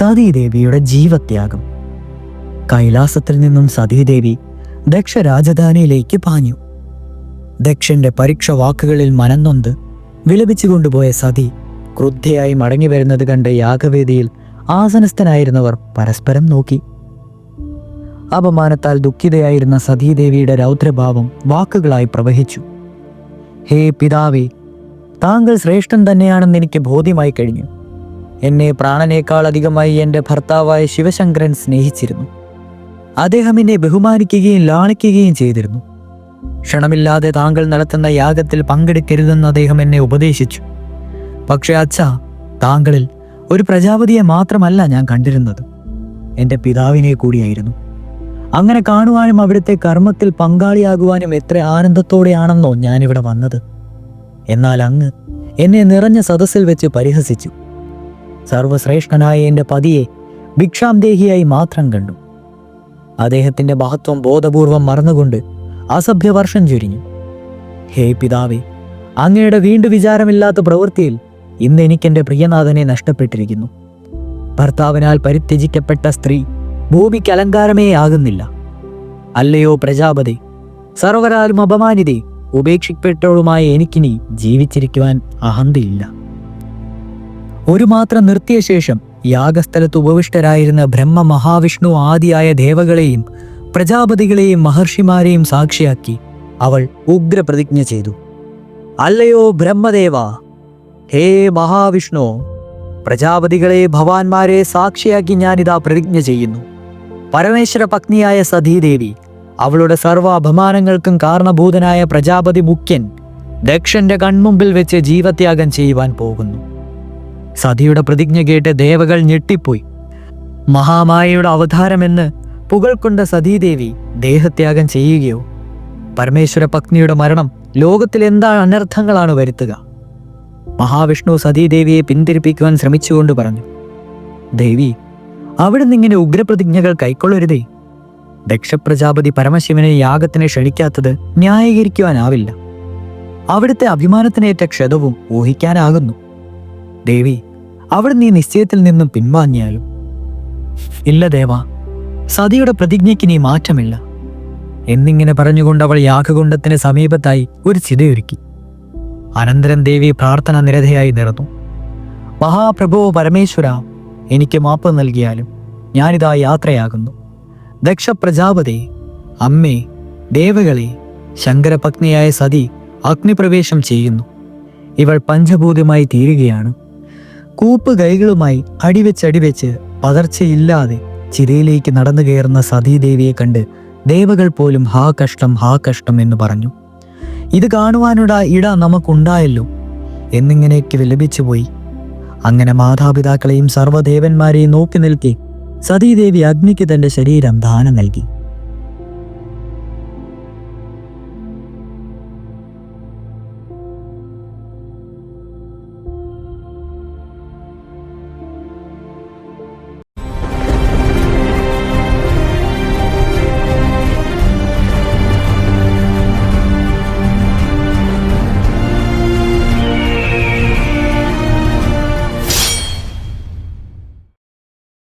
സതീദേവിയുടെ ജീവത്യാഗം. കൈലാസത്തിൽ നിന്നും സതീദേവി ദക്ഷ രാജധാനിയിലേക്ക് പാഞ്ഞു. ദക്ഷന്റെ പരീക്ഷ വാക്കുകളിൽ മനംനൊന്ത് വിലപിച്ചു കൊണ്ടുപോയ സതി ക്രുദ്ധയായി മടങ്ങി വരുന്നത് കണ്ട് യാഗവേദിയിൽ ആസനസ്ഥനായിരുന്നവർ പരസ്പരം നോക്കി. അപമാനത്താൽ ദുഃഖിതയായിരുന്ന സതീദേവിയുടെ രൗദ്രഭാവം വാക്കുകളായി പ്രവഹിച്ചു. ഹേ പിതാവേ, താങ്കൾ ശ്രേഷ്ഠൻ തന്നെയാണെന്ന് എനിക്ക് ബോധ്യമായി കഴിഞ്ഞു. എന്നെ പ്രാണനേക്കാൾ അധികമായി എൻ്റെ ഭർത്താവായ ശിവശങ്കരൻ സ്നേഹിച്ചിരുന്നു. അദ്ദേഹം എന്നെ ബഹുമാനിക്കുകയും ലാളിക്കുകയും ചെയ്തിരുന്നു. ക്ഷണമില്ലാതെ താങ്കൾ നടത്തുന്ന യാഗത്തിൽ പങ്കെടുക്കരുതെന്ന് അദ്ദേഹം എന്നെ ഉപദേശിച്ചു. പക്ഷേ അച്ഛാ, താങ്കളിൽ ഒരു പ്രജാപതിയെ മാത്രമല്ല ഞാൻ കണ്ടിരുന്നത്, എൻ്റെ പിതാവിനെ കൂടിയായിരുന്നു. അങ്ങനെ കാണുവാനും അവിടുത്തെ കർമ്മത്തിൽ പങ്കാളിയാകുവാനും എത്ര ആനന്ദത്തോടെയാണെന്നോ ഞാനിവിടെ വന്നത്. എന്നാൽ അങ്ങ് എന്നെ നിറഞ്ഞ സദസ്സിൽ വെച്ച് പരിഹസിച്ചു. സർവശ്രേഷ്ഠനായ എൻ്റെ പതിയെ ഭിക്ഷാംദേഹിയായി മാത്രം കണ്ടു. അദ്ദേഹത്തിൻ്റെ മഹത്വം ബോധപൂർവം മറന്നുകൊണ്ട് അസഭ്യവർഷം ചൊരിഞ്ഞു. ഹേ പിതാവേ, അങ്ങയുടെ വീണ്ടു വിചാരമില്ലാത്ത പ്രവൃത്തിയിൽ ഇന്ന് എനിക്കെൻ്റെ പ്രിയനാഥനെ നഷ്ടപ്പെട്ടിരിക്കുന്നു. ഭർത്താവിനാൽ പരിത്യജിക്കപ്പെട്ട സ്ത്രീ ഭൂമിക്ക് അലങ്കാരമേ ആകുന്നില്ല. അല്ലയോ പ്രജാപതി, സർവരാലും അപമാനിതേ, ഉപേക്ഷിക്കപ്പെട്ടവളുമായ എനിക്കിനി ജീവിച്ചിരിക്കുവാൻ അഹന്തയില്ല. ഒരു മാത്രം നിർത്തിയ ശേഷം യാഗസ്ഥലത്ത് ഉപവിഷ്ടരായിരുന്ന ബ്രഹ്മ മഹാവിഷ്ണു ആദിയായ ദേവകളെയും പ്രജാപതികളെയും മഹർഷിമാരെയും സാക്ഷിയാക്കി അവൾ ഉഗ്രപ്രതിജ്ഞ ചെയ്തു. അല്ലയോ ബ്രഹ്മദേവ, ഹേ മഹാവിഷ്ണു, പ്രജാപതികളെ ഭവാന്മാരെ സാക്ഷിയാക്കി ഞാനിതാ പ്രതിജ്ഞ ചെയ്യുന്നു. പരമേശ്വര പത്നിയായ സതീദേവി, അവളുടെ സർവ്വ അപമാനങ്ങൾക്കും കാരണഭൂതനായ പ്രജാപതി മുഖ്യൻ ദക്ഷന്റെ കൺമുമ്പിൽ വെച്ച് ജീവത്യാഗം ചെയ്യുവാൻ പോകുന്നു. സതിയുടെ പ്രതിജ്ഞ കേട്ട് ദേവകൾ ഞെട്ടിപ്പോയി. മഹാമായയുടെ അവതാരമെന്ന് പുകൾക്കൊണ്ട സതീദേവി ദേഹത്യാഗം ചെയ്യുകയോ? പരമേശ്വര പത്നിയുടെ മരണം ലോകത്തിൽ എന്താ അനർത്ഥങ്ങളാണ് വരുത്തുക? മഹാവിഷ്ണു സതീദേവിയെ പിന്തിരിപ്പിക്കുവാൻ ശ്രമിച്ചുകൊണ്ട് പറഞ്ഞു, ദേവി, അവിടുന്ന് ഇങ്ങനെ ഉഗ്രപ്രതിജ്ഞകൾ കൈക്കൊള്ളരുതേ. ദക്ഷപ്രജാപതി പരമശിവനെ യാഗത്തിന് ക്ഷണിക്കാത്തത് ന്യായീകരിക്കുവാനാവില്ല. അവിടുത്തെ അഭിമാനത്തിനേറ്റ ക്ഷതവും ഊഹിക്കാനാകുന്നു. ദേവി, അവിടുന്ന് ഈ നിശ്ചയത്തിൽ നിന്നും പിൻവാങ്ങിയാലും. ഇല്ല ദേവ, സതിയുടെ പ്രതിജ്ഞയ്ക്ക് നീ മാറ്റമില്ല എന്നിങ്ങനെ പറഞ്ഞുകൊണ്ട് അവൾ യാഗകുണ്ഡത്തിന് സമീപത്തായി ഒരു ചിതയൊരുക്കി. അനന്തരം ദേവി പ്രാർത്ഥന നിരതയായി നിറഞ്ഞു. മഹാപ്രഭോ പരമേശ്വര, എനിക്ക് മാപ്പ് നൽകിയാലും ഞാനിതാ യാത്രയാകുന്നു. ദക്ഷപ്രജാപതി, അമ്മേ, ദേവകളെ, ശങ്കരപത്നിയായ സതി അഗ്നിപ്രവേശം ചെയ്യുന്നു. ഇവൾ പഞ്ചഭൂതമായി തീരുകയാണ്. കൂപ്പ് കൈകളുമായി അടിവെച്ചടിവെച്ച് പതർച്ചയില്ലാതെ ചിതയിലേക്ക് നടന്നു കയറുന്ന സതീദേവിയെ കണ്ട് ദേവകൾ പോലും ഹാ കഷ്ടം, ഹാ കഷ്ടം എന്ന് പറഞ്ഞു. ഇത് കാണുവാനുള്ള ഇട നമുക്കുണ്ടായല്ലോ എന്നിങ്ങനെയൊക്കെ വിലപിച്ചു പോയി. അങ്ങനെ മാതാപിതാക്കളെയും സർവ്വദേവന്മാരെയും നോക്കി നിൽക്കെ സതീദേവി അഗ്നിക്ക് തൻ്റെ ശരീരം ദാനം നൽകി.